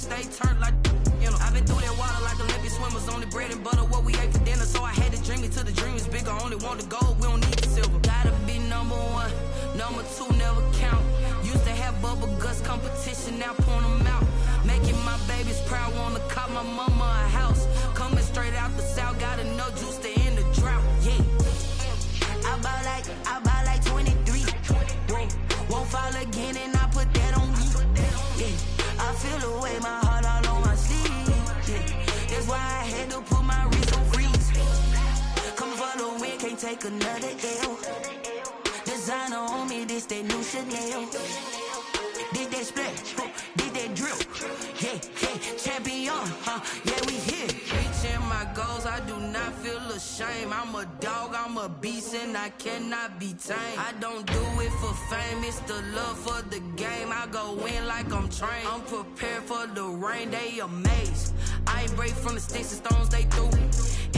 stay turned like, you know. I've been through that water like Olympic swimmers. Only bread and butter, what we ate for dinner. So I had to dream it till the dream is bigger. Only want the gold, we don't need the silver. Gotta be number one, number two never count. Used to have bubble guts competition, now point them out. Making my babies proud, wanna cop my mama a house. Coming straight out the south, got enough juice to end the drought. Yeah. I buy like 23. Whoa. Won't fall again and I put that on me. Yeah. I feel the way, my heart all on my sleeve. Yeah. That's why I had to put my wrist on freeze. Coming for the win, can't take another L. Designer on me, this that new Chanel. Did that splash, did that drill. Yeah, yeah, champion, yeah, we here. Reaching my goals, I do not feel ashamed. I'm a dog, I'm a beast, and I cannot be tamed. I don't do it for fame, it's the love for the game. I go in like I'm trained. I'm prepared for the rain, they amazed. I ain't break from the sticks and stones they threw.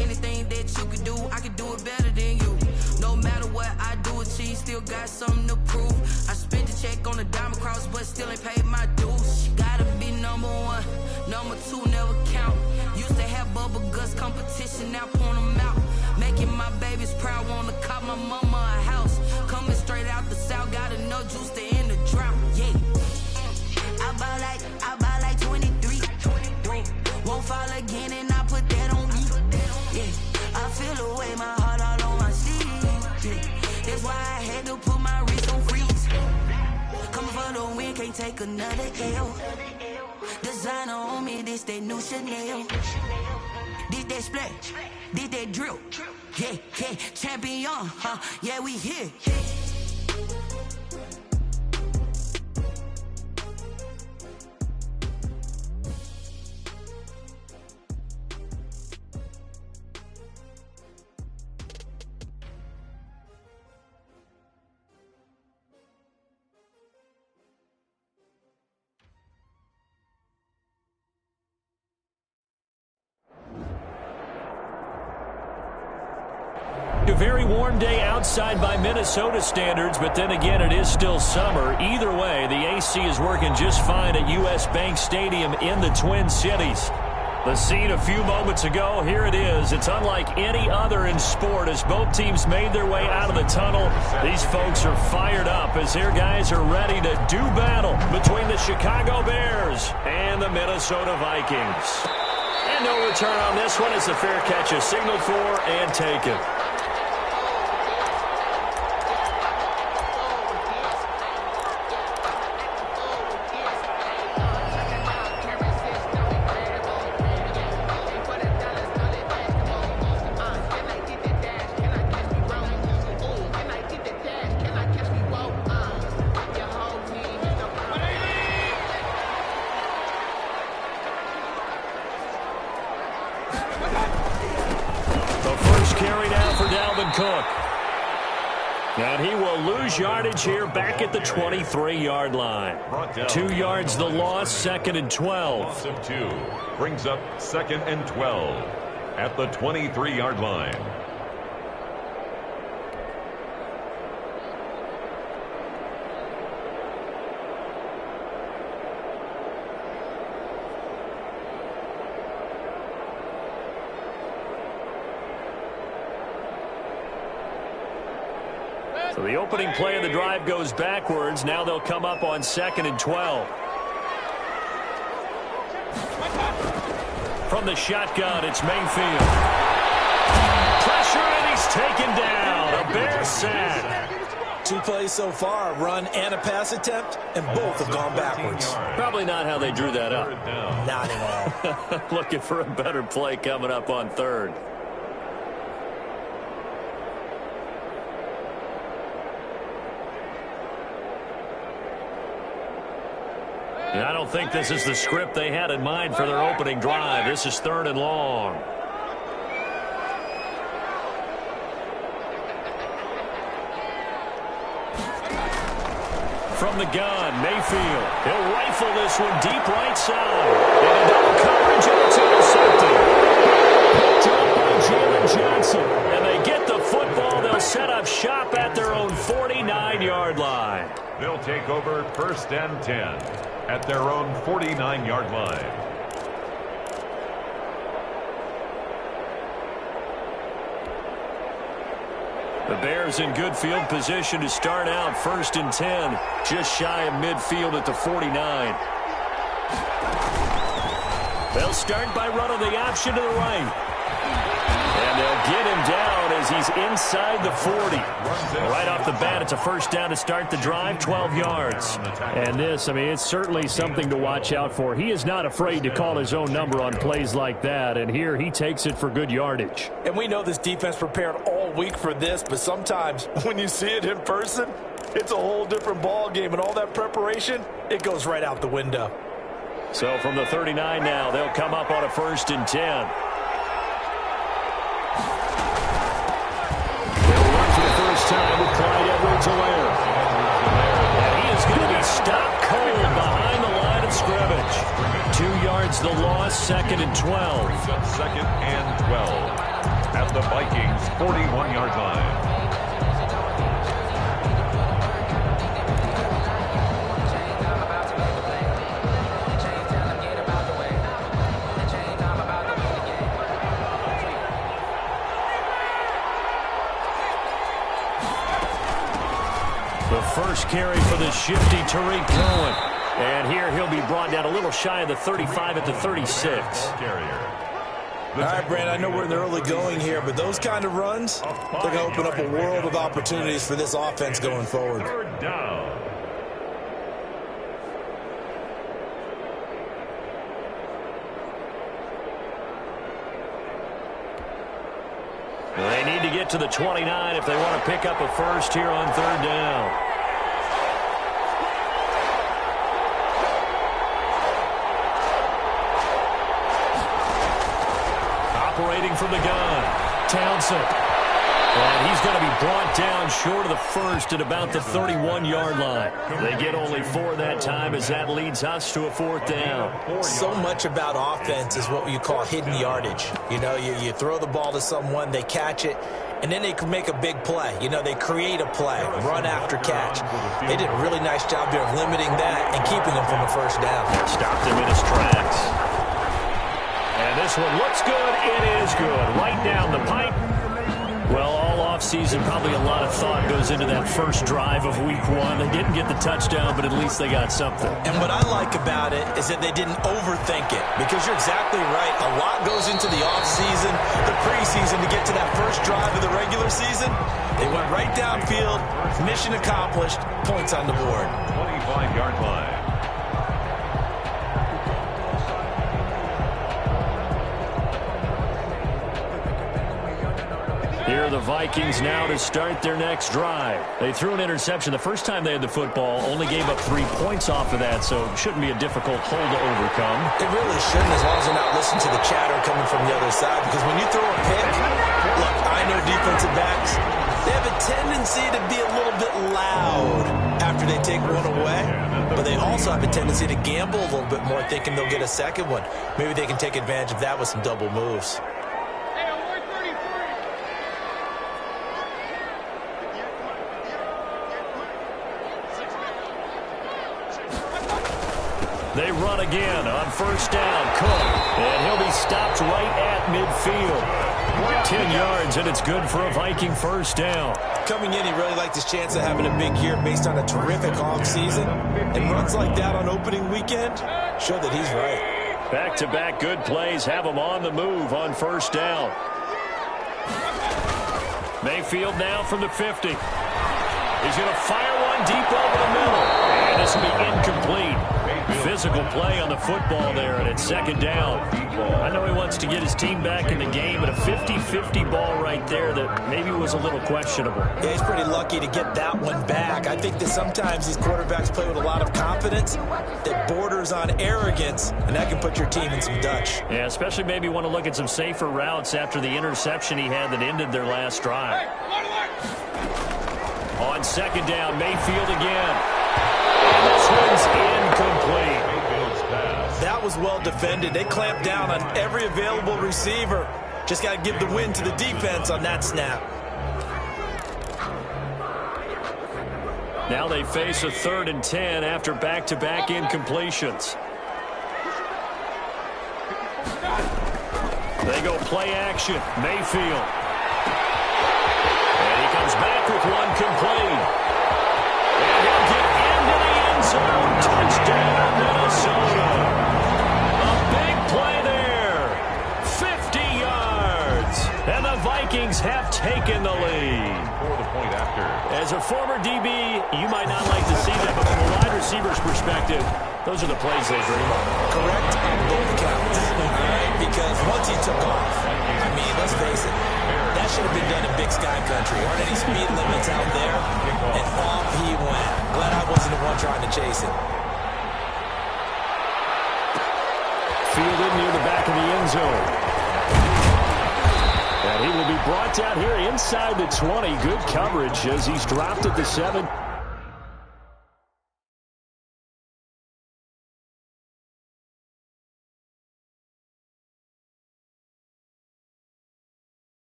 Anything that you can do, I can do it better than you. No matter what I do, achieve, still got something to prove. I spent the check on the diamond cross, but still ain't paid my dues. Gotta be number one, number two never count. Used to have bubble guts competition, now point them out. Making my babies proud, wanna cop my mama a house. Coming straight out the south, got enough juice to end the drought. Yeah. I buy like 23. Whoa. Won't fall again and I put that on me. Yeah. I feel the way, my heart all on my sleeve. Yeah. That's why I had to put my wrist on freeze. Coming for the win, can't take another L. Designer on me, this that new Chanel. Did that splash, did that drill. Yeah, yeah, champion, yeah, we here. A very warm day outside by Minnesota standards, but then again, it is still summer. Either way, the AC is working just fine at U.S. Bank Stadium in the Twin Cities. The scene a few moments ago, here it is. It's unlike any other in sport as both teams made their way out of the tunnel. These folks are fired up as their guys are ready to do battle between the Chicago Bears and the Minnesota Vikings. And no return on this one as the fair catch is signaled for and taken. And he will lose yardage here back at the 23-yard line. 2 yards the loss, 2nd and 12. Loss of 2 brings up 2nd and 12 at the 23-yard line. So the opening play of the drive goes backwards. Now they'll come up on 2nd and 12. From the shotgun, it's Mayfield. Pressure, and he's taken down. A Bear sack. 2 plays so far, a run and a pass attempt, and both have gone backwards. Probably not how they drew that up. Not at all. Looking for a better play coming up on 3rd. And I don't think this is the script they had in mind for their opening drive. This is 3rd and long. From the gun, Mayfield. He'll rifle this one deep right side. And a double coverage, and it's intercepted. Picked up by Jalen Johnson. And they get the football. They'll set up shop at their own 49-yard line. They'll take over 1st and 10. at their own 49-yard line. The Bears in good field position to start out 1st and 10, just shy of midfield at the 49. They'll start by running the option to the right. And they'll get him down as he's inside the 40. Right off the bat, it's a first down to start the drive, 12 yards. And this, I mean, it's certainly something to watch out for. He is not afraid to call his own number on plays like that, and here he takes it for good yardage. And we know this defense prepared all week for this, but sometimes when you see it in person, it's a whole different ball game, and all that preparation, it goes right out the window. So from the 39 now, they'll come up on a 1st and 10. Time with Clyde Edwards-Helaire. And he is going to be stopped cold behind the line of scrimmage. 2 yards the loss, 2nd and 12. 2nd and 12 at the Vikings' 41-yard line. The first carry for the shifty Tariq Cohen. And here he'll be brought down a little shy of the 35 at the 36. All right, Brand, I know we're in the early going here, but those kind of runs, they're going to open up a world of opportunities for this offense going forward. 3rd down. They need to get to the 29 if they want to pick up a first here on 3rd down. Operating from the gun, Townsend. And he's going to be brought down short of the first at about the 31-yard line. They get only 4 that time as that leads us to a 4th down. So much about offense is what you call hidden yardage. You know, you throw the ball to someone, they catch it, and then they can make a big play. You know, they create a play, run after catch. They did a really nice job there of limiting that and keeping him from a first down. Stopped him in his tracks. And this one looks good. It is good. Right down the pipe. Well, all offseason, probably a lot of thought goes into that first drive of week 1. They didn't get the touchdown, but at least they got something. And what I like about it is that they didn't overthink it, because you're exactly right. A lot goes into the offseason, the preseason to get to that first drive of the regular season. They went right downfield, mission accomplished, points on the board. 25-yard line. Here are the Vikings now to start their next drive. They threw an interception the first time they had the football, only gave up 3 points off of that, so it shouldn't be a difficult hole to overcome. It really shouldn't, as long as they're not listening to the chatter coming from the other side, because when you throw a pick, look, I know defensive backs, they have a tendency to be a little bit loud after they take one away, but they also have a tendency to gamble a little bit more, thinking they'll get a second one. Maybe they can take advantage of that with some double moves. They run again on first down. Cook. And he'll be stopped right at midfield. 10 yards, and it's good for a Viking first down. Coming in, he really liked his chance of having a big year based on a terrific offseason. And runs like that on opening weekend show that he's right. Back-to-back good plays have him on the move on first down. Mayfield now from the 50. He's going to fire one deep over the middle. And this will be incomplete. Physical play on the football there, and it's 2nd down. I know he wants to get his team back in the game, but a 50-50 ball right there that maybe was a little questionable. Yeah, he's pretty lucky to get that one back. I think that sometimes these quarterbacks play with a lot of confidence that borders on arrogance, and that can put your team in some Dutch. Yeah, especially maybe want to look at some safer routes after the interception he had that ended their last drive. On 2nd down, Mayfield again. And this one's incomplete. That was well defended. They clamped down on every available receiver. Just got to give the win to the defense on that snap. Now they face a 3rd and 10 after back-to-back incompletions. They go play action. Mayfield. And he comes back with one complete. And he'll get into the end zone. Touchdown, Minnesota. A big play there. 50 yards. And the Vikings have taken the lead. For the point after. As a former DB, you might not like to see that, but from a wide receiver's perspective, those are the plays they dream of. Correct on both counts. All right, because once he took off, I mean, let's face it, that should have been done in Big Sky Country. Aren't any speed limits out there? And off he went. Glad I wasn't the one trying to chase it. Fielded near the back of the end zone. And he will be brought down here inside the 20. Good coverage as he's dropped at the 7.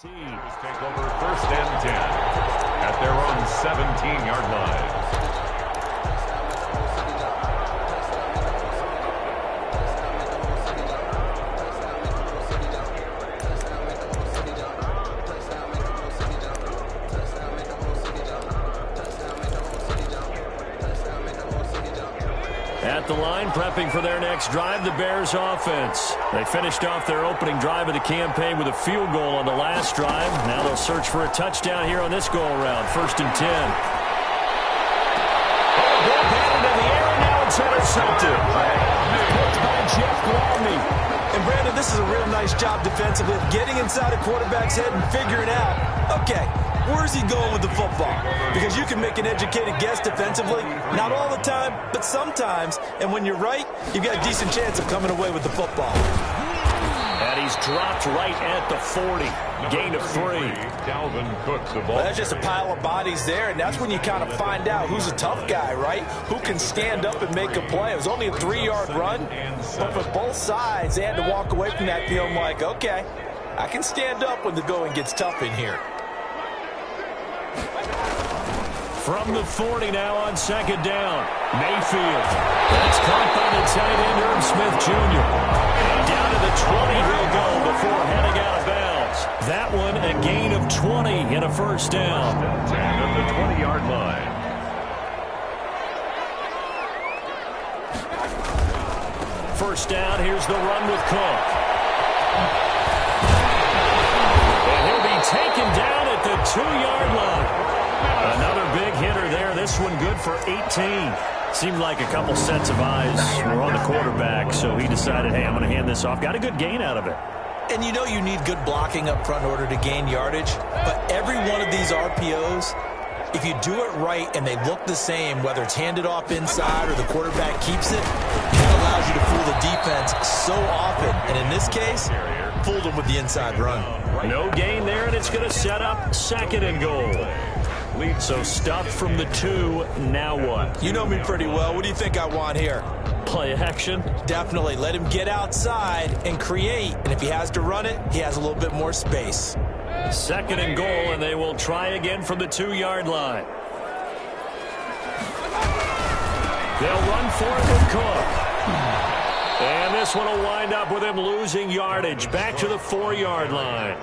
Teams take over 1st and 10 at their own 17-yard line. At the line, prepping for their next drive, the Bears offense. They finished off their opening drive of the campaign with a field goal on the last drive. Now they'll search for a touchdown here on this go-around. 1st and 10. Ball batted in the air, and now it's intercepted. Picked by Jeff Gladney. And Brandon, this is a real nice job defensively of getting inside a quarterback's head and figuring out, okay, where's he going with the football? Because you can make an educated guess defensively. Not all the time, but sometimes. And when you're right, you've got a decent chance of coming away with the football. And he's dropped right at the 40. Gain of 3. Dalvin Cook, the ball. Well, that's just a pile of bodies there, and that's when you kind of find out who's a tough guy, right? Who can stand up and make a play. It was only a 3-yard run, but for both sides, they had to walk away from that feeling like, okay, I can stand up when the going gets tough in here. From the 40 now on 2nd down. Mayfield. That's caught by the tight end, Herb Smith Jr. And down to the 20 he'll go before heading out of bounds. That one a gain of 20 and a 1st down. 10 at the 20-yard line. First down, here's the run with Cook. And he'll be taken down at the 2-yard line. Another big hitter there. This one good for 18. Seemed like a couple sets of eyes were on the quarterback, so he decided, hey, I'm going to hand this off. Got a good gain out of it. And you know you need good blocking up front in order to gain yardage. But every one of these RPOs, if you do it right and they look the same, whether it's handed off inside or the quarterback keeps it, that allows you to fool the defense so often. And in this case, fooled them with the inside run. No gain there, and it's going to set up 2nd and goal. So stuffed from the 2, now what? You know me pretty well. What do you think I want here? Play action? Definitely. Let him get outside and create. And if he has to run it, he has a little bit more space. 2nd and goal, and they will try again from the 2-yard line. They'll run for it with Cook. And this one will wind up with him losing yardage. Back to the 4-yard line.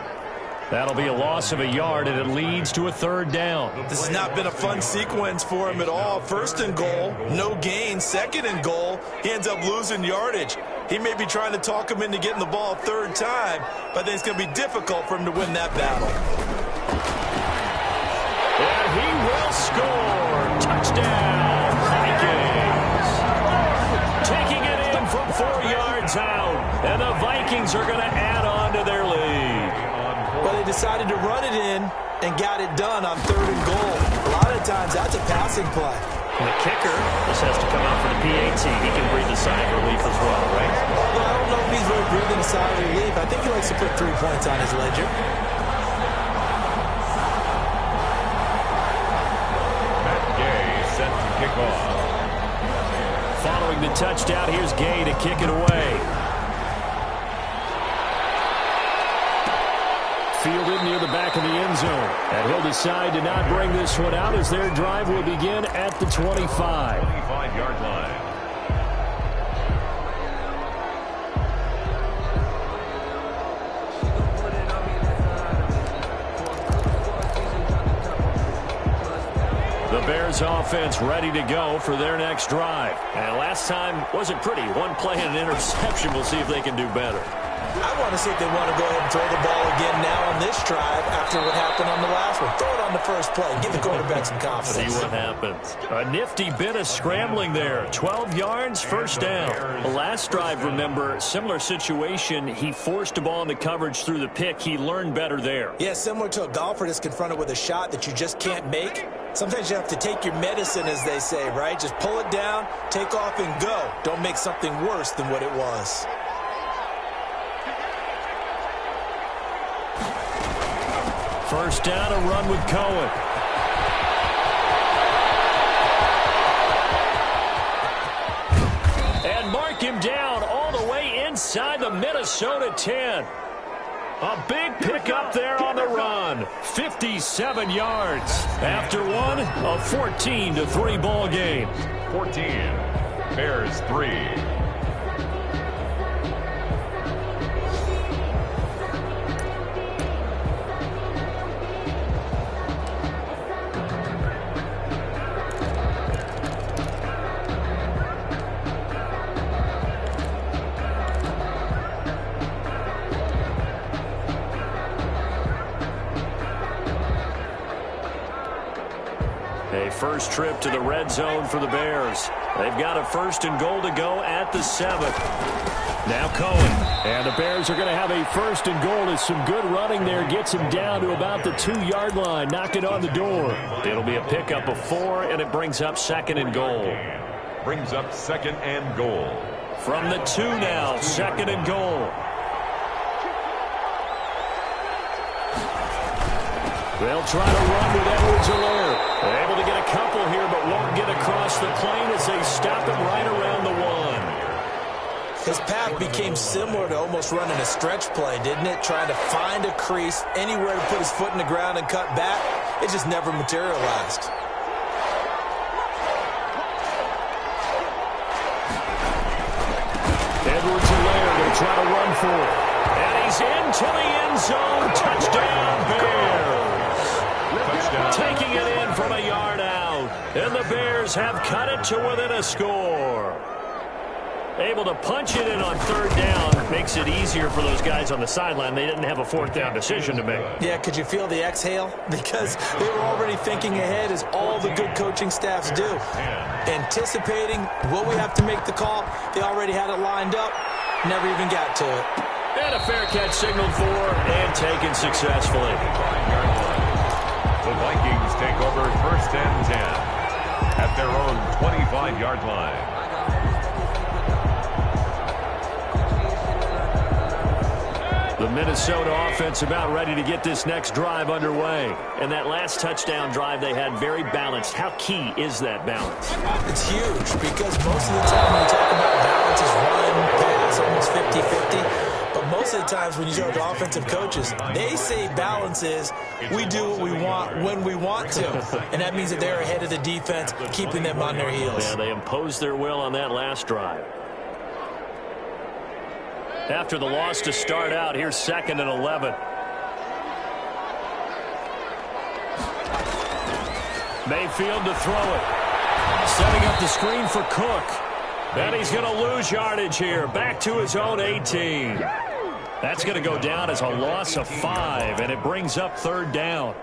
That'll be a loss of a yard, and it leads to a 3rd down. This has not been a fun sequence for him at all. 1st and goal, no gain. 2nd and goal, he ends up losing yardage. He may be trying to talk him into getting the ball a 3rd time, but I think it's going to be difficult for him to win that battle. And he will score. Touchdown, Vikings. Taking it in from 4 yards out, and the Vikings are going to add on to their lead. Well, they decided to run it in and got it done on 3rd and goal. A lot of times, that's a passing play. And the kicker just has to come out for the PAT. He can breathe a sigh of relief as well, right? Well, I don't know if he's really breathing a sigh of relief. I think he likes to put 3 points on his ledger. Matt Gay set to kick off. Following the touchdown, here's Gay to kick it away. Fielded near the back of the end zone. And he'll decide to not bring this one out as their drive will begin at the 25. 25-yard line. The Bears offense ready to go for their next drive. And last time wasn't pretty. One play and an interception. We'll see if they can do better. I want to see if they want to go ahead and throw the ball again now on this drive after what happened on the last one. Throw it on the first play. Give the quarterback some confidence. See what happens. A nifty bit of scrambling there. 12 yards, first down. The last drive, remember, similar situation. He forced a ball into coverage through the pick. He learned better there. Yeah, similar to a golfer that's confronted with a shot that you just can't make. Sometimes you have to take your medicine, as they say, right? Just pull it down, take off, and go. Don't make something worse than what it was. First down, a run with Cohen. And mark him down all the way inside the Minnesota 10. A big pickup there on the run. 57 yards. After one, a 14-3 ball game. 14. Bears 3. A first trip to the red zone for the Bears. They've got a 1st and goal to go at the 7. Now Cohen. And the Bears are going to have a 1st and goal as some good running there gets him down to about the 2-yard line. Knock it on the door. It'll be a pickup of 4, and it brings up 2nd and goal. Brings up 2nd and goal. From the 2 now, 2nd and goal. They'll try to run with Edwards-Helaire. Able to get a couple here, but won't get across the plane as they stop him right around the 1. His path became similar to almost running a stretch play, didn't it? Trying to find a crease, anywhere to put his foot in the ground and cut back. It just never materialized. Edwards-Helaire going to try to run for it. And he's into the end zone. Touchdown, Bears. Taking it in from a yard out. And the Bears have cut it to within a score. Able to punch it in on 3rd down. Makes it easier for those guys on the sideline. They didn't have a 4th down decision to make. Yeah, could you feel the exhale? Because they were already thinking ahead, as all the good coaching staffs do. Anticipating what we have to make the call. They already had it lined up. Never even got to it. And a fair catch signaled for and taken successfully. The Vikings take over 1st and 10 at their own 25-yard line. The Minnesota offense about ready to get this next drive underway. And that last touchdown drive they had very balanced. How key is that balance? It's huge, because most of the time when you talk about balance is run, pass, almost 50-50. But most of the times when you talk to offensive coaches, they say balance is we do what we want when we want to. And that means that they're ahead of the defense, keeping them on their heels. Yeah, they imposed their will on that last drive. After the loss to start out, here's 2nd and 11. Mayfield to throw it. Setting up the screen for Cook. And he's going to lose yardage here. Back to his own 18. That's going to go down as a loss of 5, and it brings up 3rd down.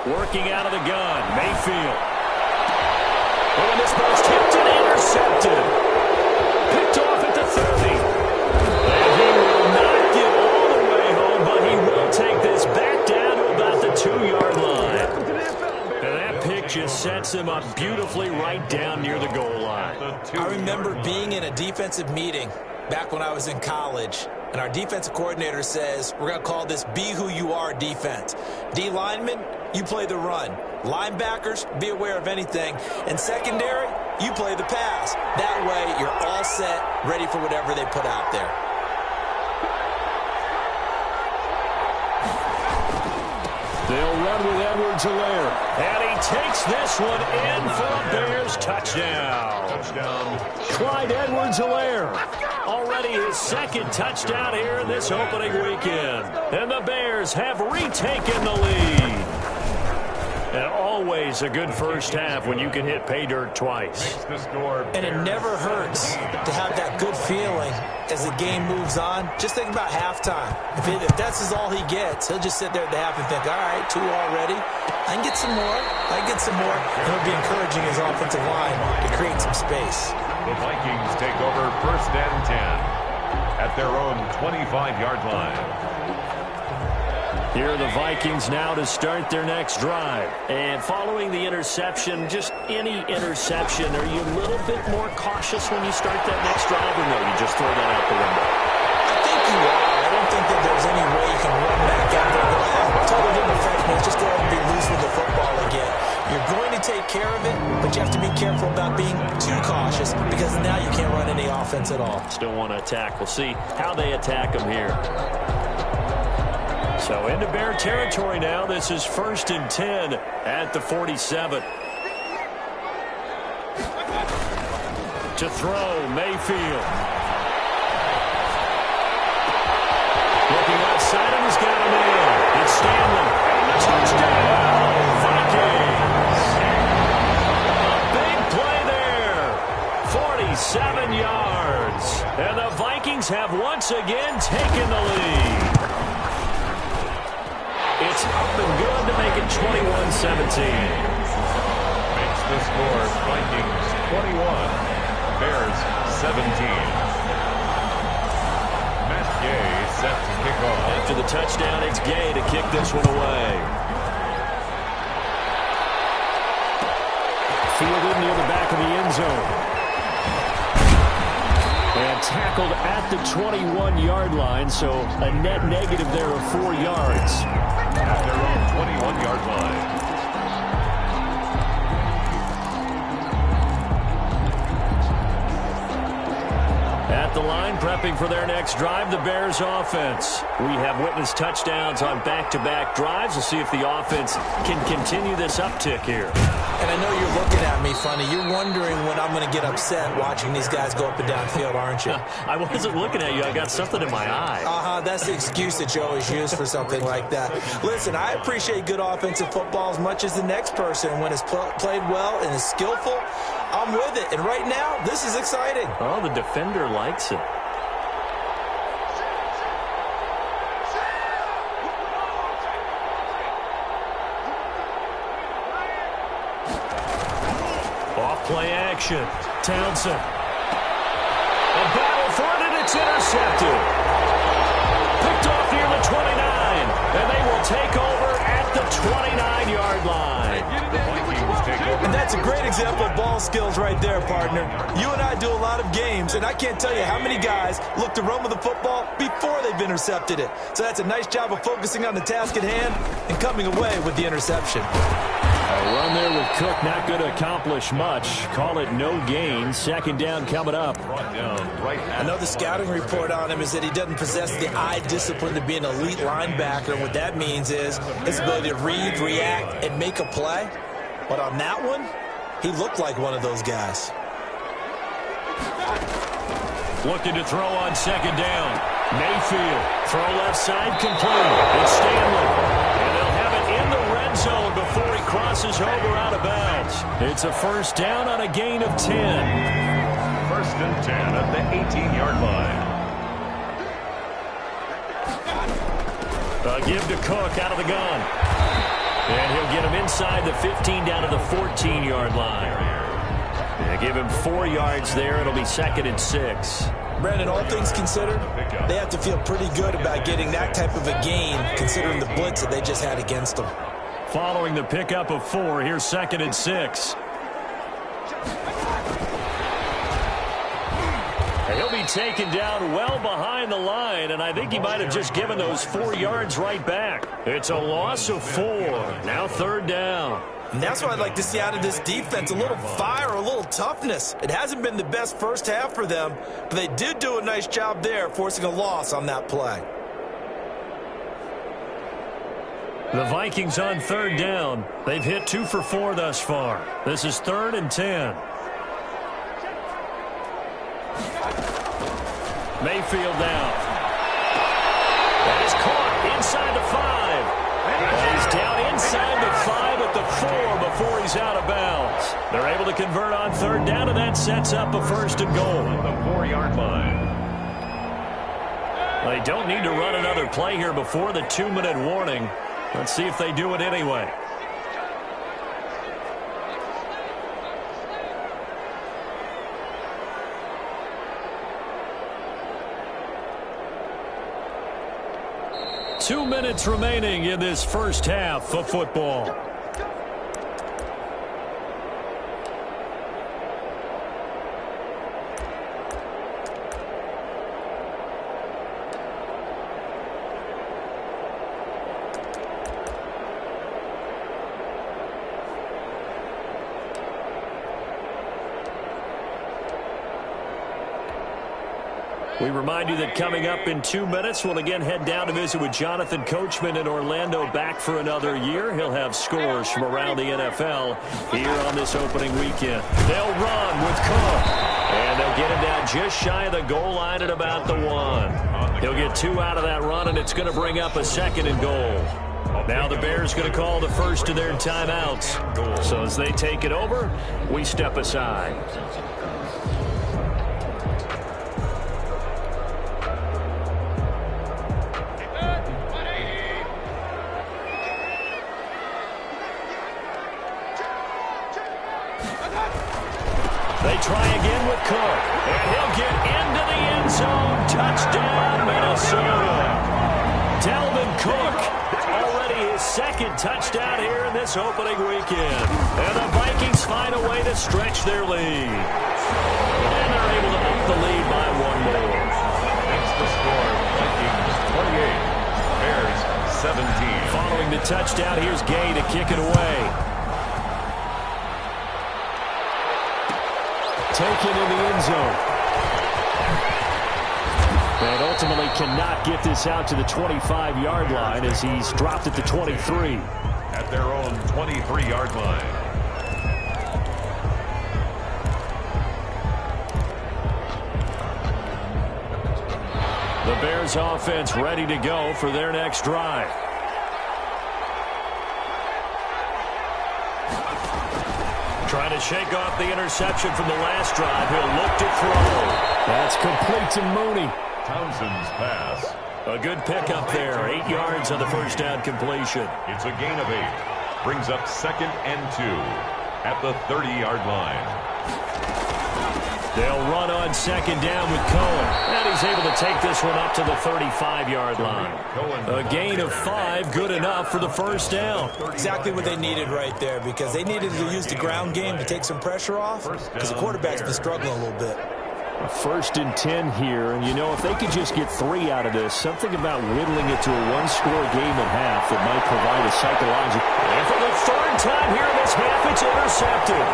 Working out of the gun, Mayfield. Oh, and this ball's tipped and intercepted. Picked off at the 30. And he will not get all the way home, but he will take this back down to about the 2-yard line. And that pick just sets him up beautifully right down near the goal line. I remember being in a defensive meeting back when I was in college, and our defensive coordinator says, we're going to call this Be Who You Are defense. D linemen, you play the run. Linebackers, be aware of anything. And secondary, you play the pass. That way, you're all set, ready for whatever they put out there. They'll run with Edwards-Helaire. And he takes this one in for a Bears touchdown. Clyde Edwards-Helaire. Already his second touchdown here in this opening weekend. And the Bears have retaken the lead. And always a good first half when you can hit pay dirt twice. And it never hurts to have that good feeling as the game moves on. Just think about halftime. If that's all he gets, he'll just sit there at the half and think, all right, 2 already. I can get some more. I can get some more. And he'll be encouraging his offensive line to create some space. The Vikings take over 1st and 10 at their own 25-yard line. Here are the Vikings now to start their next drive. And following the interception, just any interception, are you a little bit more cautious when you start that next drive, or no, you just throw that out the window? I think you are. I don't think that there's any way you can run back out there and go, totally didn't affect me. Just go ahead and be loose with the football again. You're going to take care of it, but you have to be careful about being too cautious because now you can't run any offense at all. Still want to attack. We'll see how they attack them here. So into Bear territory now. This is 1st and 10 at the 47. To throw, Mayfield. Looking outside him, he's got him in. It's Stanley. Touchdown, Vikings. A big play there. 47 yards. And the Vikings have once again taken the lead. It's up and good to make it 21-17. Makes the score Vikings 21, Bears 17. Matt Gay set to kick off. After the touchdown, it's Gay to kick this one away. Fielded near the back of the end zone. And tackled at the 21-yard line, so a net negative there of 4 yards. At their own 21-yard line. At the line, prepping for their next drive, the Bears offense. We have witnessed touchdowns on back-to-back drives. We'll see if the offense can continue this uptick here. And I know you're looking at me funny. You're wondering when I'm going to get upset watching these guys go up and down field, aren't you? I wasn't looking at you. I got something in my eye. That's the excuse that you always use for something like that. Listen, I appreciate good offensive football as much as the next person. When it's played well and is skillful, I'm with it. And right now, this is exciting. Oh, the defender likes it. Off-play action. Townsend. A battle for it, and it's intercepted. Picked off near the 29, and they will take over at the 29-yard line. The Vikings take over. And that's a great example of ball skills right there, partner. You and I do a lot of games, and I can't tell you how many guys look to run with the football before they've intercepted it. So that's a nice job of focusing on the task at hand and coming away with the interception. A run there with Cook, not going to accomplish much. Call it no gain. 2nd down coming up. Another scouting report on him is that he doesn't possess the eye discipline to be an elite linebacker. And what that means is his ability to read, react, and make a play. But on that one, he looked like one of those guys. Looking to throw on 2nd down. Mayfield. Throw left side complete. It's Stanley. And they'll have it in the red zone before he crosses over out of bounds. It's a 1st down on a gain of 10. 1st and 10 at the 18-yard line. A give to Cook out of the gun. And he'll get him inside the 15 down to the 14-yard line. They give him 4 yards there. It'll be 2nd and 6. Brandon, all things considered, they have to feel pretty good about getting that type of a gain considering the blitz that they just had against them. Following the pickup of 4, here's 2nd and 6. He'll be taken down well behind the line, and I think he might have just given those 4 yards right back. It's a loss of 4. Now 3rd down. And that's what I'd like to see out of this defense, a little fire, a little toughness. It hasn't been the best first half for them, but they did do a nice job there, forcing a loss on that play. The Vikings on 3rd down. They've hit 2 for 4 thus far. This is 3rd and 10. Mayfield down. That is caught inside the 5. And he's down inside the 5 at the 4 before he's out of bounds. They're able to convert on 3rd down, and that sets up a 1st and goal. On the 4-yard line. They don't need to run another play here before the 2-minute warning. Let's see if they do it anyway. Two minutes remaining in this first half of football. We remind you that coming up in 2 minutes, we'll again head down to visit with Jonathan Coachman in Orlando, back for another year. He'll have scores from around the NFL here on this opening weekend. They'll run with Cook, and they'll get him down just shy of the goal line at about the 1. He'll get 2 out of that run, and it's going to bring up a 2nd and goal. Now the Bears going to call the first of their timeouts. So as they take it over, we step aside. They try again with Cook, and he'll get into the end zone. Touchdown, Minnesota. Dalvin Cook, already his 2nd touchdown here in this opening weekend. And the Vikings find a way to stretch their lead. And they're able to up the lead by 1 more. That's the score. Vikings 28, Bears 17. Following the touchdown, here's Gay to kick it away. Taken in the end zone. And ultimately cannot get this out to the 25-yard line as he's dropped at the 23. At their own 23-yard line. The Bears offense ready to go for their next drive. Trying to shake off the interception from the last drive. He'll look to throw. That's complete to Mooney. Townsend's pass. A good pickup there. 8 yards on the first down completion. It's a gain of 8. Brings up 2nd and 2 at the 30-yard line. They'll run on 2nd down with Cohen. And he's able to take this one up to the 35-yard line. A gain of 5, good enough for the first down. Exactly what they needed right there, because they needed to use the ground game to take some pressure off, because the quarterback's been struggling a little bit. 1st and 10 here, and you know, if they could just get 3 out of this, something about whittling it to a 1-score game at half that might provide a psychological. And for the 3rd time here in this half, it's intercepted.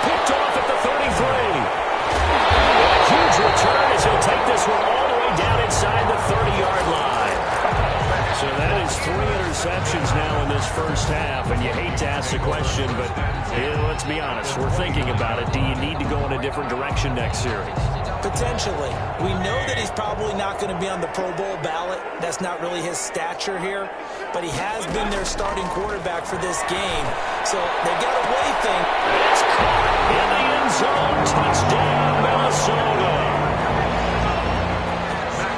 Picked off at the 33. A huge return as he'll take this one all the way down inside the 30-yard line. So that is 3 interceptions now in this first half, and you hate to ask the question, but let's be honest, we're thinking about it. Do you need to go in a different direction next series? Potentially. We know that he's probably not going to be on the Pro Bowl ballot. That's not really his stature here, but he has been their starting quarterback for this game, so they got to weigh things. It's caught in the end zone. Touchdown, Minnesota.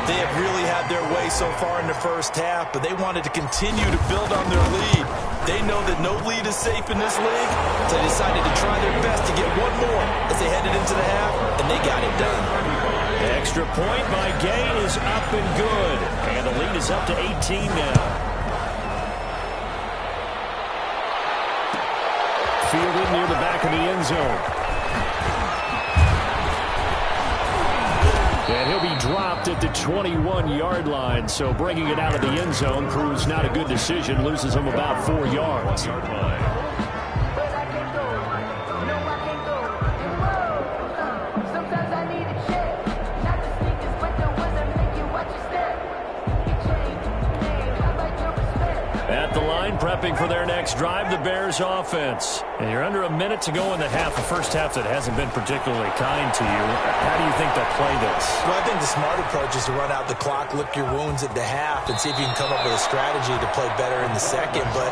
They have really had their way so far in the first half, but they wanted to continue to build on their lead. They know that no lead is safe in this league, so they decided to try their best to get one more as they headed into the half, and they got it done. The extra point by Gay is up and good, and the lead is up to 18 now. Fielded near the back of the end zone. And he'll be dropped at the 21-yard line, so bringing it out of the end zone proves not a good decision, loses him about 4 yards. At the line, prepping for their next drive, the Bears offense. And you're under a minute to go in the half, a first half that hasn't been particularly kind to you. How do you think they'll play this? Well, I think the smart approach is to run out the clock, lick your wounds at the half, and see if you can come up with a strategy to play better in the second. But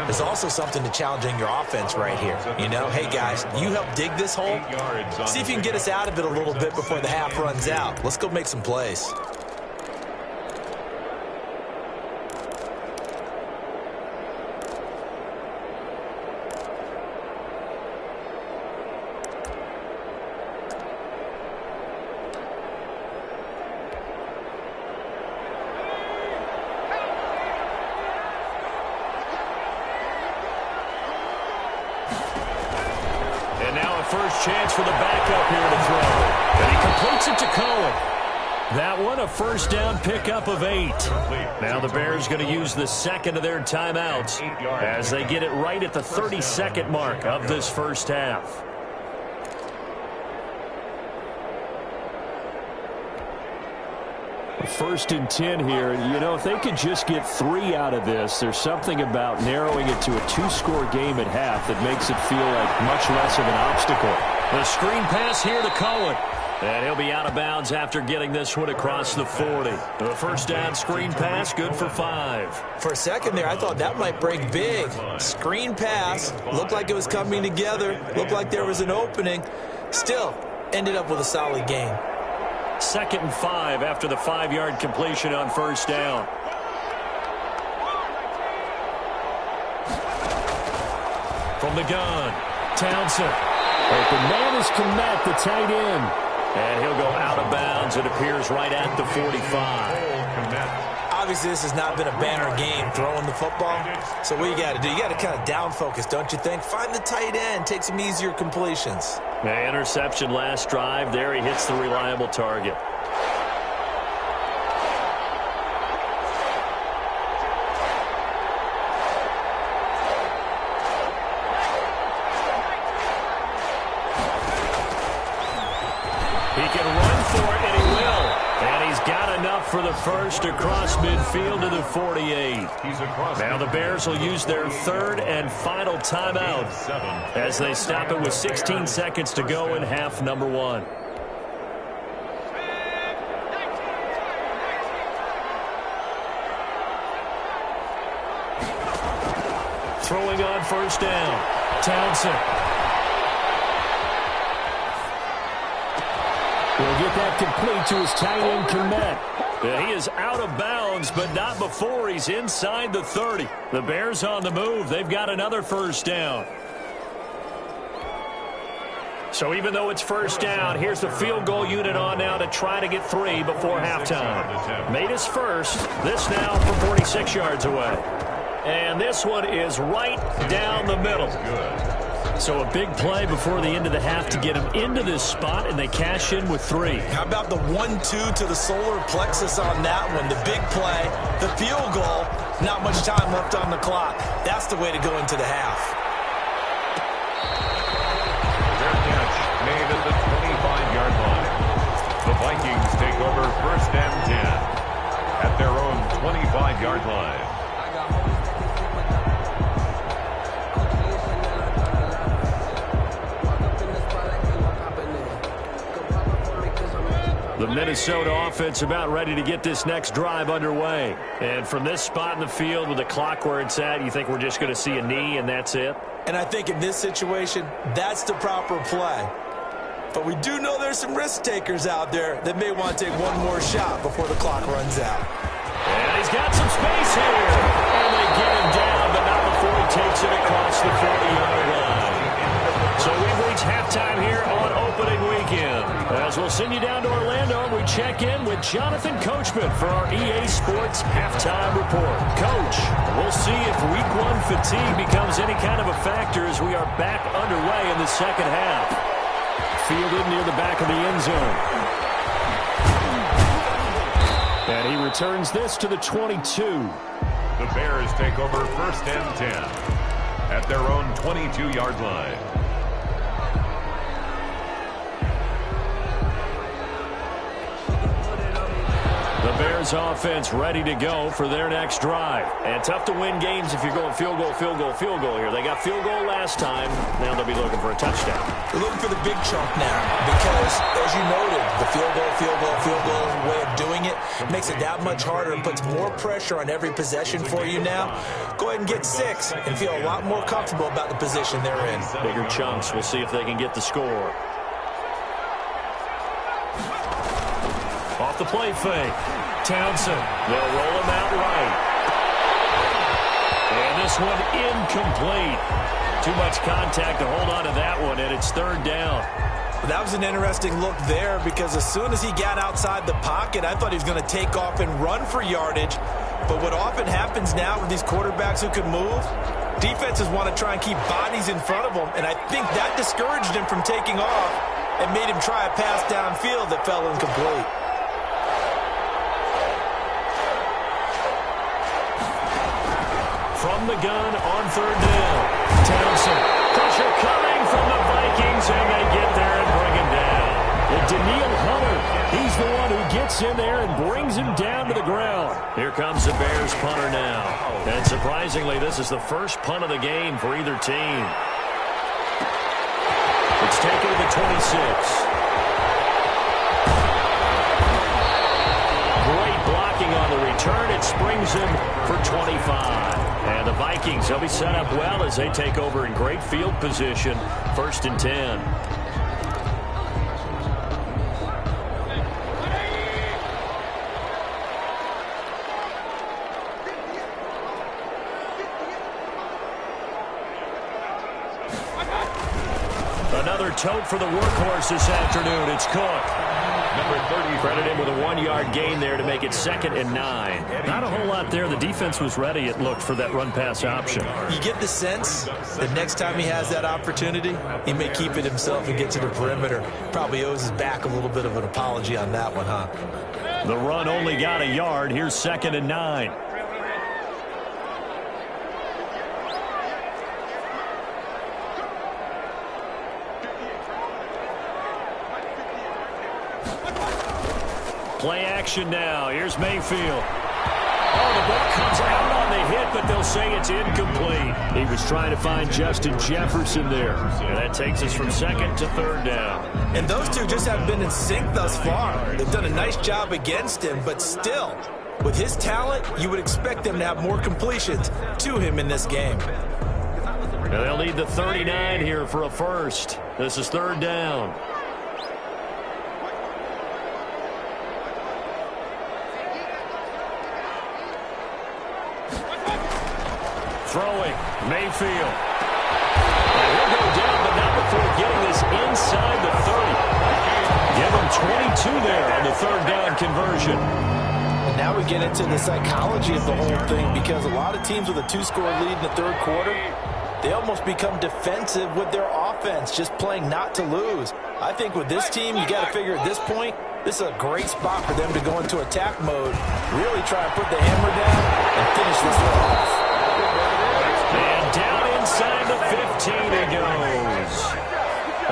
there's also something to challenging your offense right here. You know, hey, guys, you help dig this hole. See if you can get us out of it a little bit before the half runs out. Let's go make some plays. First chance for the backup here to throw. And he completes it to Cohen. That one, a first down pickup of 8. Now the Bears going to use the second of their timeouts as they get it right at the 30-second mark of this first half. First and 10 here. You know, if they could just get 3 out of this, there's something about narrowing it to a 2-score game at half that makes it feel like much less of an obstacle. The screen pass here to Cohen. And he'll be out of bounds after getting this one across the 40. The first down screen pass, good for 5. For a second there, I thought that might break big. Screen pass, looked like it was coming together, looked like there was an opening. Still, ended up with a solid gain. 2nd and 5 after the 5-yard completion on first down. From the gun, Townsend. Open man is Kmet, the tight end. And he'll go out of bounds. It appears right at the 45. Obviously, this has not been a banner game throwing the football. So what you got to do, you got to kind of down focus, don't you think? Find the tight end, take some easier completions. The interception last drive. There he hits the reliable target. He can run for it, and he will. And he's got enough for the first across midfield to the 48. Now the Bears will use their 3rd and final timeout as they stop it with 16 seconds to go in half number 1. Throwing on first down, Townsend. He'll get that complete to his tight end, Kmet. He is out of bounds, but not before he's inside the 30. The Bears on the move. They've got another first down. So even though it's first down, here's the field goal unit on now to try to get 3 before halftime. Made his first. This now from 46 yards away. And this one is right down the middle. So a big play before the end of the half to get him into this spot, and they cash in with 3. How about the 1-2 to the solar plexus on that one? The big play, the field goal, not much time left on the clock. That's the way to go into the half. Their catch made at the 25-yard line. The Vikings take over 1st and 10 at their own 25-yard line. The Minnesota offense about ready to get this next drive underway. And from this spot in the field with the clock where it's at, you think we're just going to see a knee and that's it? And I think in this situation, that's the proper play. But we do know there's some risk takers out there that may want to take one more shot before the clock runs out. he's got some space here. And they get him down, but not before he takes it across the 40-yard line. So we've reached halftime here on opening weekend. As we'll send you down to Orlando, we check in with Jonathan Coachman for our EA Sports Halftime Report. Coach, we'll see if Week 1 fatigue becomes any kind of a factor as we are back underway in the second half. Fielded near the back of the end zone. And he returns this to the 22. The Bears take over 1st and 10 at their own 22-yard line. The Bears offense ready to go for their next drive. And tough to win games if you're going field goal, field goal, field goal here. They got field goal last time. Now they'll be looking for a touchdown. They're looking for the big chunk now because, as you noted, the field goal way of doing it makes it that much harder and puts more pressure on every possession for you now. Go ahead and get 6 and feel a lot more comfortable about the position they're in. Bigger chunks. We'll see if they can get the score. Off the play fake. Townsend. They'll roll him out right. And this one incomplete. Too much contact to hold on to that one, and it's 3rd down. That was an interesting look there because as soon as he got outside the pocket, I thought he was going to take off and run for yardage. But what often happens now with these quarterbacks who can move, defenses want to try and keep bodies in front of them, and I think that discouraged him from taking off and made him try a pass downfield that fell incomplete. From the gun on 3rd down. Townsend. Pressure coming from the Vikings, and they get there and bring him down. And Daniil Hunter, he's the one who gets in there and brings him down to the ground. Here comes the Bears punter now. And surprisingly, this is the first punt of the game for either team. It's taken to the 26. Great blocking on the return. It springs him for 25. And the Vikings, they'll be set up well as they take over in great field position. 1st and 10. Another tote for the workhorse this afternoon. It's Cook. Number 30, credit him with a 1-yard gain there to make it 2nd and 9. Not a whole lot there. The defense was ready, it looked, for that run-pass option. You get the sense that next time he has that opportunity, he may keep it himself and get to the perimeter. Probably owes his back a little bit of an apology on that one, huh? The run only got a yard. Here's 2nd and 9. Play action now. Here's Mayfield. Oh, the ball comes out on the hit, but they'll say it's incomplete. He was trying to find Justin Jefferson there. And that takes us from 2nd to 3rd down. And those two just haven't been in sync thus far. They've done a nice job against him, but still, with his talent, you would expect them to have more completions to him in this game. Now they'll need the 39 here for a first. This is 3rd down. Throwing, Mayfield. And he'll go down, but not before getting this inside the 30. Give him 22 there on the 3rd down conversion. And now we get into the psychology of the whole thing because a lot of teams with a 2-score lead in the 3rd quarter, they almost become defensive with their offense, just playing not to lose. I think with this team, you got to figure at this point, this is a great spot for them to go into attack mode, really try and put the hammer down and finish this one off. And down inside the 15 it goes.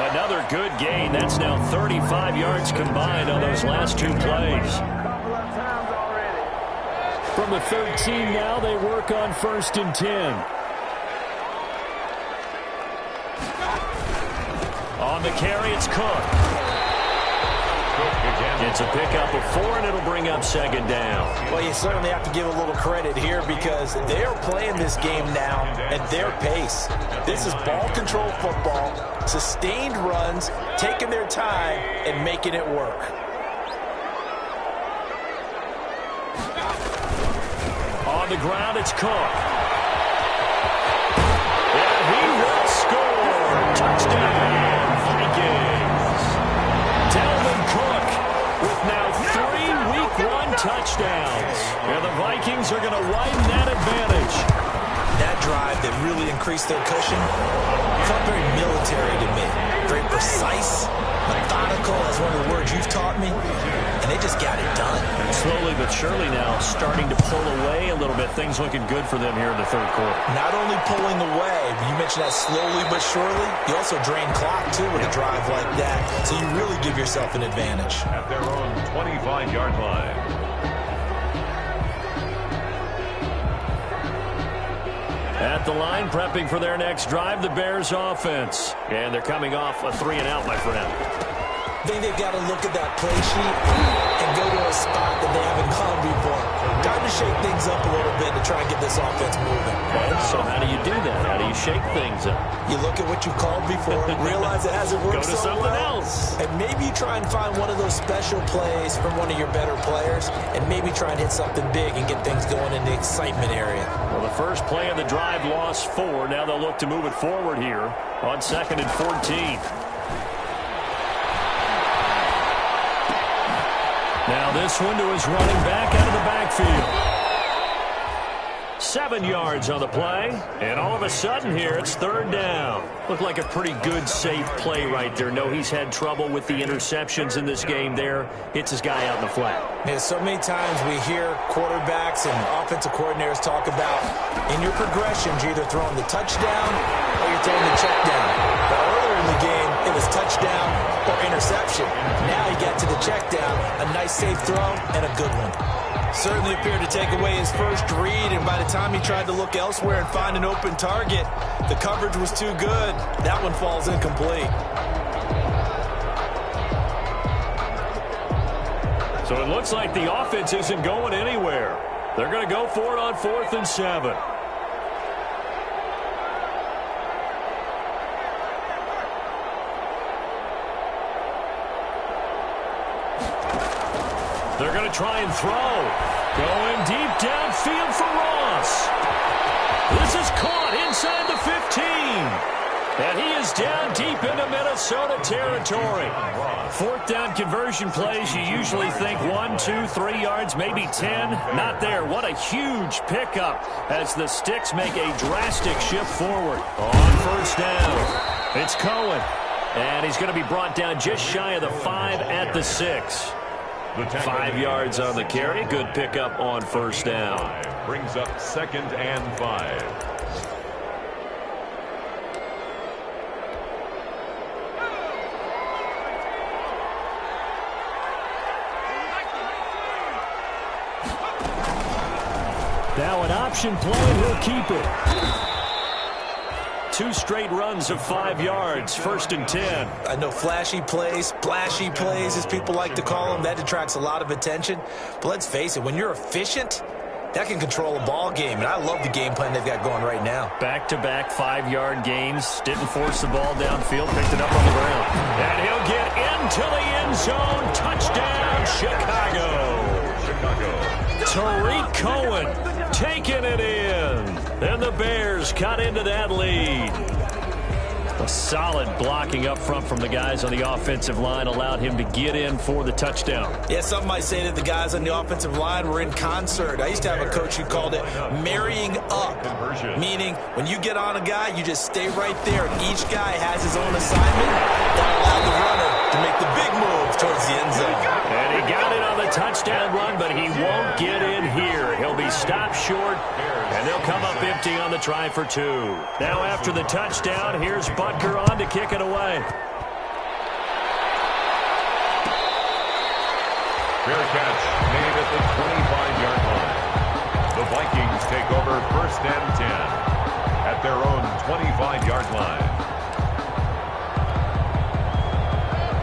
Another good gain. That's now 35 yards combined on those last 2 plays. From the 13 now, they work on 1st and 10. On the carry, it's Cook. It's a pickup of 4, and it'll bring up 2nd down. Well, you certainly have to give a little credit here because they're playing this game now at their pace. This is ball control football, sustained runs, taking their time, and making it work. the ground. It's Cook. And he will score. Touchdown, Vikings. Dalvin Cook with now 3 Week 1 touchdowns. And the Vikings are going to widen that advantage. That drive that really increased their cushion felt very military to me. Very precise, methodical, that's one of the words you've taught me, and they just got it done. Slowly but surely now starting to pull away a little bit. Things looking good for them here in the third quarter. Not only pulling away, but you mentioned that slowly but surely, you also drain clock too with a drive like that, so you really give yourself an advantage. At their own 25-yard line. At the line, prepping for their next drive, the Bears offense. And they're coming off a 3-and-out, my friend. I think they've got to look at that play sheet and go to a spot that they haven't gone before. Time to shake things up a little bit to try and get this offense moving. So how do you do that? How do you shake things up? You look at what you've called before, realize it hasn't worked Go to so something well, else. and maybe try and find one of those special plays from one of your better players, and maybe try and hit something big and get things going in the excitement area. Well, the first play of the drive lost 4. Now they'll look to move it forward here on 2nd and 14. Now this one to his running back out of the backfield. 7 yards on the play, and all of a sudden here it's 3rd down. Looked like a pretty good, safe play right there. No, he's had trouble with the interceptions in this game there. Hits his guy out in the flat. Yeah, so many times we hear quarterbacks and offensive coordinators talk about in your progressions, you're either throwing the touchdown or you're throwing the check down. But earlier in the game, it was touchdown or interception. Now he got to the check down, a nice safe throw, and a good one. Certainly appeared to take away his first read, and by the time he tried to look elsewhere and find an open target, the coverage was too good. That one falls incomplete. So it looks like the offense isn't going anywhere. They're going to go for it on 4th and 7. They're going to try and throw. Going deep downfield for Ross. This is caught inside the 15. And he is down deep into Minnesota territory. 4th down conversion plays, you usually think 1, 2, 3 yards, maybe 10. Not there. What a huge pickup as the Sticks make a drastic shift forward. On 1st down, it's Cohen. And he's going to be brought down just shy of the 5 at the 6. 5 yards on the carry. Good pickup on 1st down. Brings up 2nd and 5. Now an option play, and he'll keep it. 2 straight runs of 5 yards, 1st and 10. I know flashy plays, splashy plays, as people like to call them, that attracts a lot of attention. But let's face it, when you're efficient, that can control a ball game. And I love the game plan they've got going right now. Back-to-back 5-yard gains. Didn't force the ball downfield. Picked it up on the ground. And he'll get into the end zone. Touchdown, Chicago. Tariq Cohen taking it in. And the Bears cut into that lead. A solid blocking up front from the guys on the offensive line allowed him to get in for the touchdown. Yeah, some might say that the guys on the offensive line were in concert. I used to have a coach who called it marrying up, meaning when you get on a guy, you just stay right there, and each guy has his own assignment that allowed the runner to make the big move towards the end zone. And he got it on the touchdown run, but he won't get in here. He'll be stopped short, and they'll come up empty on the try for 2. Now after the touchdown, here's Butker on to kick it away. Fair catch made at the 25-yard line. The Vikings take over 1st and 10 at their own 25-yard line.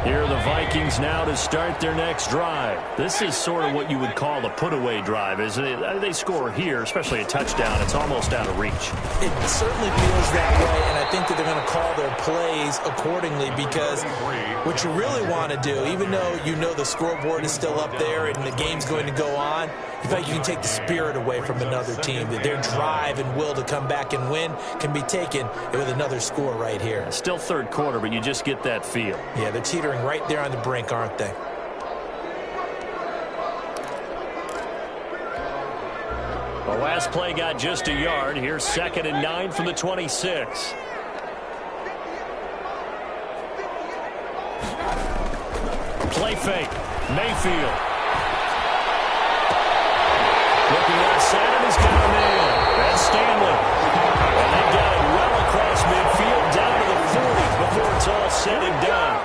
Here are the Vikings now to start their next drive. This is sort of what you would call a put-away drive, isn't it? They score here, especially a touchdown. It's almost out of reach. It certainly feels that way, and I think that they're going to call their plays accordingly, because what you really want to do, even though you know the scoreboard is still up there and the game's going to go on, you feel like you can take the spirit away from another team. That their drive and will to come back and win can be taken with another score right here. Still third quarter, but you just get that feel. Yeah, they're teetering right there on the brink, aren't they? The last play got just a yard. Here's 2nd and 9 from the 26. Play fake. Mayfield. Looking outside, and he's got a man. That's Stanley. And they got it well across midfield down to the 40 before it's all said and done.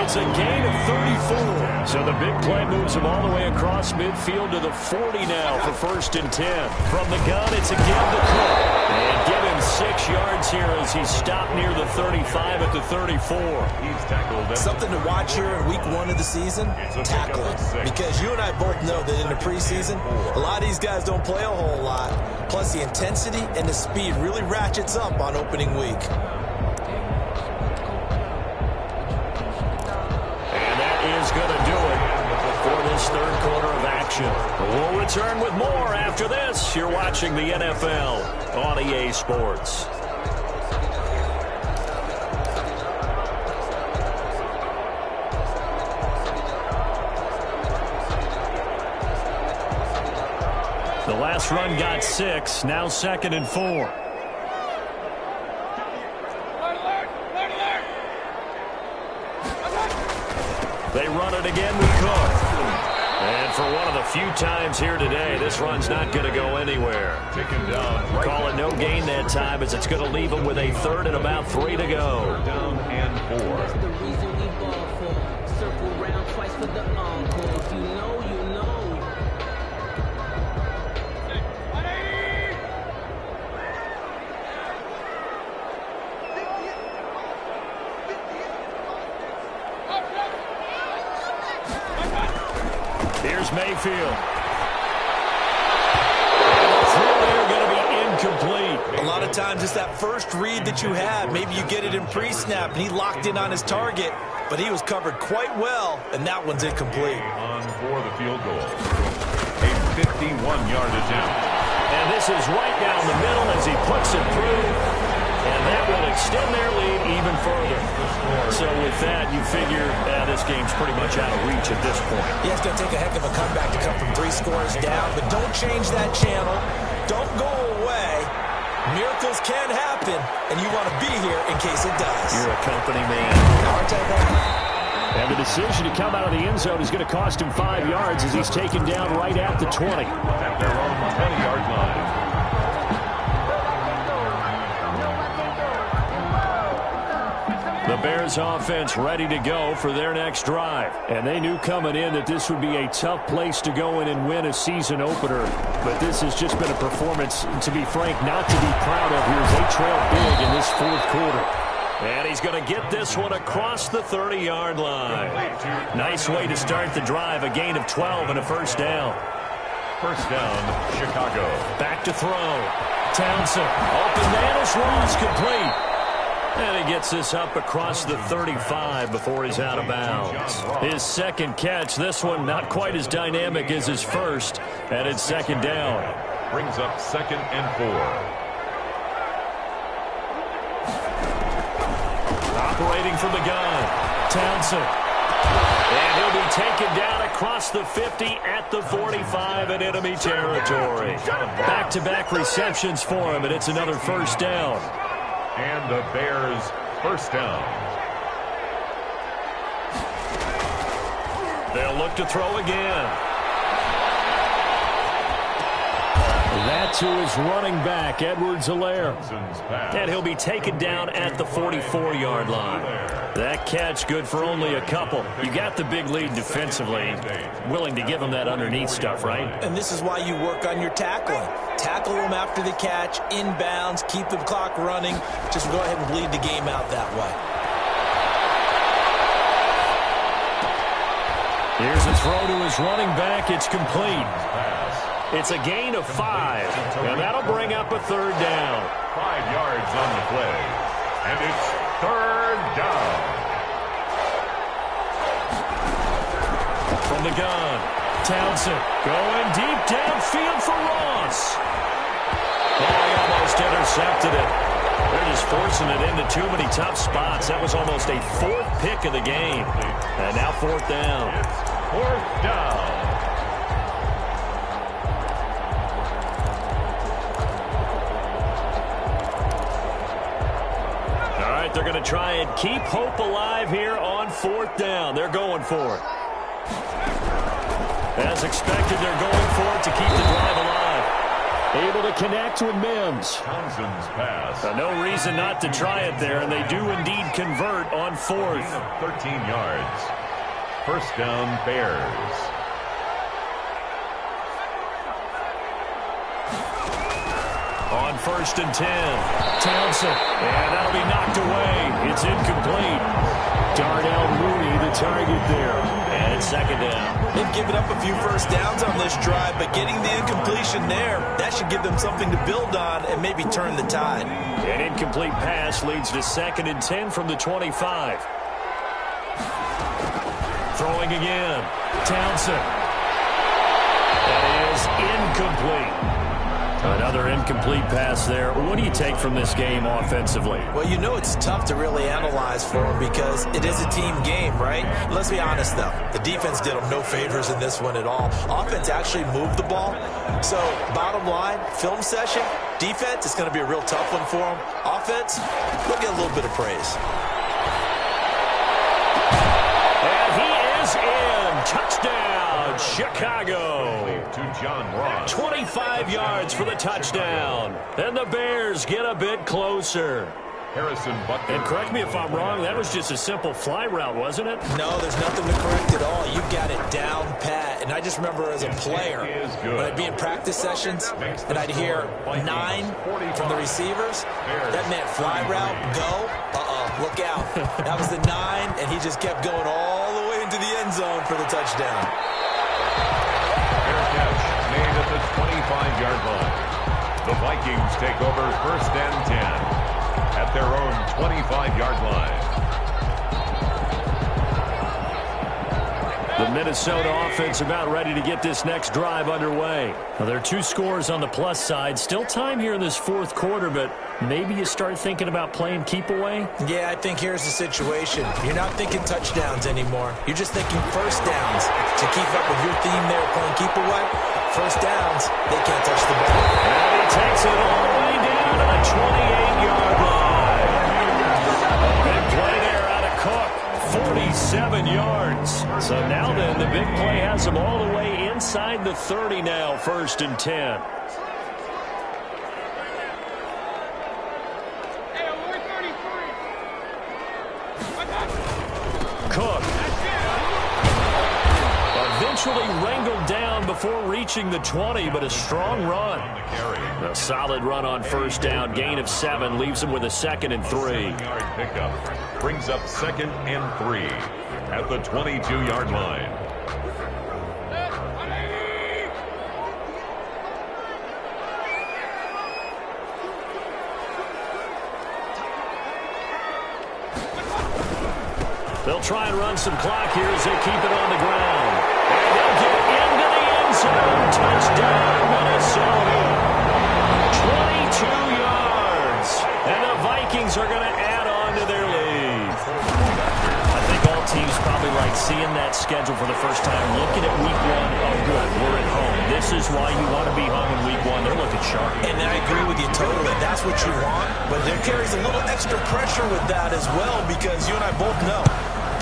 It's a gain of 34. So the big play moves him all the way across midfield to the 40 now for 1st and 10. From the gun, it's again to Cook. And give him 6 yards here as he's stopped near the 35 at the 34. He's tackled. Something to watch here in week 1 of the season, tackling. Because you and I both know that in the preseason, a lot of these guys don't play a whole lot. Plus the intensity and the speed really ratchets up on opening week. Is going to do it for this third quarter of action. We'll return with more after this. You're watching the NFL on EA Sports. The last run got 6, now 2nd and 4. They run it again with Cook. And for one of the few times here today, this run's not going to go anywhere. Taken down. Call it no gain that time as it's going to leave them with a 3rd and about 3 to go. Down and 4. The reason we ball for. Circle round twice for the encore. If you know, you know. Here's Mayfield. Throw there going to be incomplete. A lot of times it's that first read that you have. Maybe you get it in pre-snap, and he locked in on his target, but he was covered quite well, and that one's incomplete. On for the field goal. A 51-yard attempt. And this is right down the middle as he puts it through. And that will extend their lead even further. So with that, you figure this game's pretty much out of reach at this point. Yeah, it's going to take a heck of a comeback to come from 3 scores down, but don't change that channel. Don't go away. Miracles can happen, and you want to be here in case it does. You're a company man. Aren't I that? And the decision to come out of the end zone is going to cost him 5 yards as he's taken down right at the 20. At their own 20-yard line. The Bears offense ready to go for their next drive. And they knew coming in that this would be a tough place to go in and win a season opener. But this has just been a performance, to be frank, not to be proud of here as they trail big in this 4th quarter. And he's going to get this one across the 30-yard line. Nice way to start the drive, a gain of 12 and a 1st down. 1st down, Chicago. Back to throw. Townsend. Open man is lost, complete. And he gets this up across the 35 before he's out of bounds. His 2nd catch, this one not quite as dynamic as his 1st, and it's 2nd down. Brings up 2nd and 4. Operating from the gun, Townsend. And he'll be taken down across the 50 at the 45 in enemy territory. Back-to-back receptions for him, and it's another 1st down. And the Bears' 1st down. They'll look to throw again. That to his running back, Edwards-Helaire. And he'll be taken down at the 44-yard line. That catch good for only a couple. You got the big lead defensively. Willing to give him that underneath stuff, right? And this is why you work on your tackling. Tackle them after the catch, inbounds, keep the clock running. Just go ahead and bleed the game out that way. Here's a throw to his running back. It's complete. It's a gain of 5, and that'll bring up a 3rd down. 5 yards on the play, and it's 3rd down. From the gun, Townsend going deep downfield for Ross. Oh, he almost intercepted it. They're just forcing it into too many tough spots. That was almost a fourth pick of the game. And now fourth down. It's fourth down. All right, they're going to try and keep hope alive here on fourth down. They're going for it. As expected, they're going for it to keep the drive alive. Able to connect with Mims. Townsend's pass. No reason not to try it there, and they do indeed convert on fourth. 13 yards. First down, Bears. On 1st and 10. Townsend. And that'll be knocked away. It's incomplete. Darnell Mooney, the target there. And second down. They've given up a few first downs on this drive, but getting the incompletion there, that should give them something to build on and maybe turn the tide. An incomplete pass leads to 2nd and 10 from the 25. Throwing again. Townsend. That is incomplete. Another incomplete pass there. What do you take from this game offensively? Well, you know it's tough to really analyze for them because it is a team game, right? Let's be honest, though. The defense did them no favors in this one at all. Offense actually moved the ball. So, bottom line, film session, defense is going to be a real tough one for them. Offense, they'll get a little bit of praise. And he is in. Touchdown, Chicago. To John Ross. 25 yards for the touchdown. And the Bears get a bit closer. Harrison Butker. And correct me if I'm wrong, that was just a simple fly route, wasn't it? No, there's nothing to correct at all. You got it down pat. And I just remember as a player, when I'd be in practice sessions and I'd hear 9 from the receivers, that meant fly route, go, look out. That was the 9, and he just kept going all the way into the end zone for the touchdown. Fair catch made at the 25-yard line. The Vikings take over 1st and 10 at their own 25-yard line. The Minnesota offense about ready to get this next drive underway. Now, there are 2 scores on the plus side. Still time here in this fourth quarter, but maybe you start thinking about playing keep away? Yeah, I think here's the situation. You're not thinking touchdowns anymore. You're just thinking first downs. To keep up with your theme there, playing keep away, first downs, they can't touch the ball. And he takes it all the way down to the 28-yard line. A big play there out of Cook. 47 yards. So now then, the big play has them all the way inside the 30 now, 1st and 10. Cook. Eventually wrangled down before reaching the 20, but a strong run. A solid run on first down. Gain of 7 leaves him with a 2nd and 3. 7-yard pickup brings up 2nd and 3 at the 22-yard line. They'll try and run some clock here as they keep it on the ground. And they'll get into the end zone. Touchdown, Minnesota. 22 yards. And the Vikings are going to add on to their lead. I think all teams probably like seeing that schedule for the first time, looking at week 1. Oh, good, we're at home. This is why you want to be home in week 1. They're looking sharp. And I agree with you totally. That's what you want. But there carries a little extra pressure with that as well because you and I both know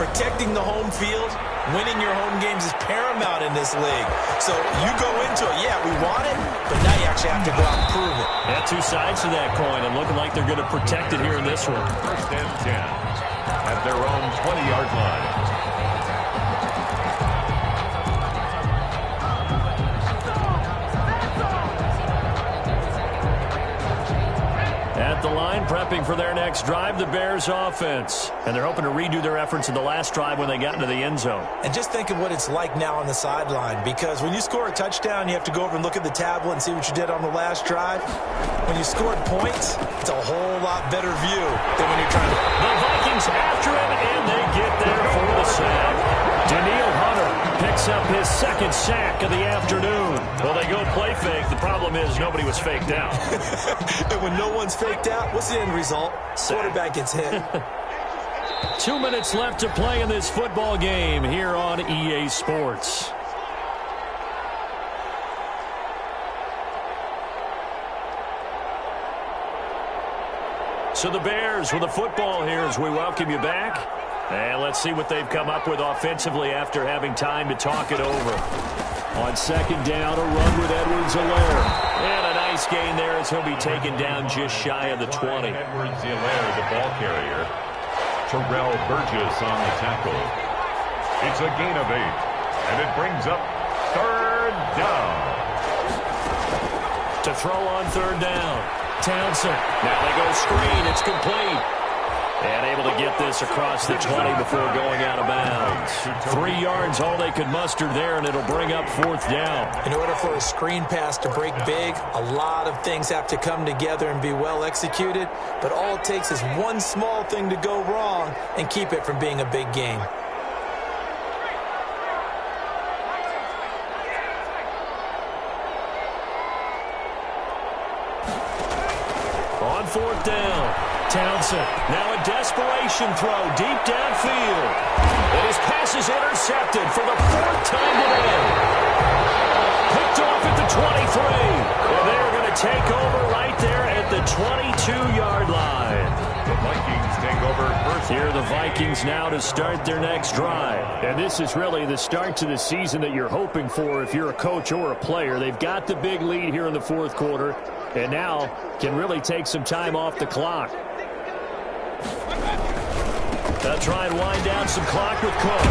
protecting the home field, winning your home games is paramount in this league. So you go into it, yeah, we want it, but now you actually have to go out and prove it. Yeah, 2 sides to that coin, and looking like they're going to protect it here in this one. 1st and 10 at their own 20-yard line. At the line, prepping for their next drive, the Bears offense. And they're hoping to redo their efforts in the last drive when they got into the end zone. And just think of what it's like now on the sideline, because when you score a touchdown, you have to go over and look at the tablet and see what you did on the last drive. When you scored points, it's a whole lot better view than when you're trying to... The Vikings after him, and they get there for the sack. Danielle Hunter picks up his second sack of the afternoon. Well, they go play fake. The problem is nobody was faked out. And when no one's faked out, what's the end result? Quarterback gets hit. 2 minutes left to play in this football game here on EA Sports. So the Bears with the football here as we welcome you back. And let's see what they've come up with offensively after having time to talk it over. On second down, a run with Edwards-Helaire. And a nice gain there as he'll be taken down just shy of the 20. Edwards-Helaire, the ball carrier. Terrell Burgess on the tackle. It's a gain of 8. And it brings up third down. To throw on third down. Townsend. Now they go screen. It's complete. And able to get this across the 20 before going out of bounds. 3 yards, all they could muster there, and it'll bring up fourth down. In order for a screen pass to break big, a lot of things have to come together and be well executed. But all it takes is one small thing to go wrong and keep it from being a big game. On fourth down, Townsend. Now a desperation throw deep downfield. And his pass is intercepted for the 4th time today. Picked off at the 23. And they're going to take over right there at the 22-yard line. The Vikings take over first. Here are the Vikings now to start their next drive. And this is really the start to the season that you're hoping for if you're a coach or a player. They've got the big lead here in the fourth quarter. And now can really take some time off the clock. They'll try and wind down some clock with Cook.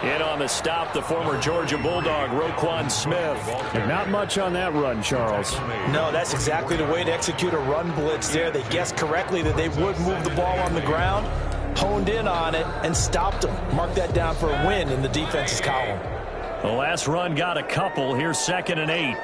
In on the stop, the former Georgia Bulldog, Roquan Smith. And not much on that run, Charles. No, that's exactly the way to execute a run blitz there. They guessed correctly that they would move the ball on the ground, honed in on it, and stopped them. Mark that down for a win in the defense's column. The last run got a couple. Here's 2nd and 8.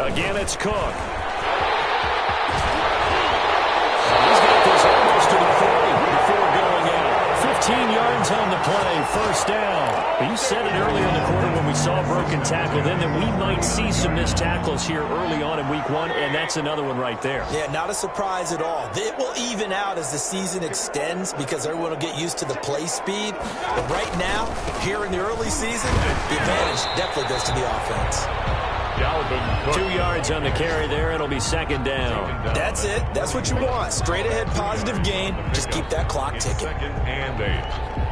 Again, it's Cook. He's got this almost to the 40 before going out. 15 yards on the play, first down. But you said it early in the quarter when we saw a broken tackle then that we might see some missed tackles here early on in week 1, and that's another one right there. Yeah, not a surprise at all. It will even out as the season extends because everyone will get used to the play speed. But right now, here in the early season, the advantage definitely goes to the offense. 2 yards on the carry there. It'll be 2nd down. That's it. That's what you want. Straight ahead positive gain. Just keep that clock ticking. 2nd and 8.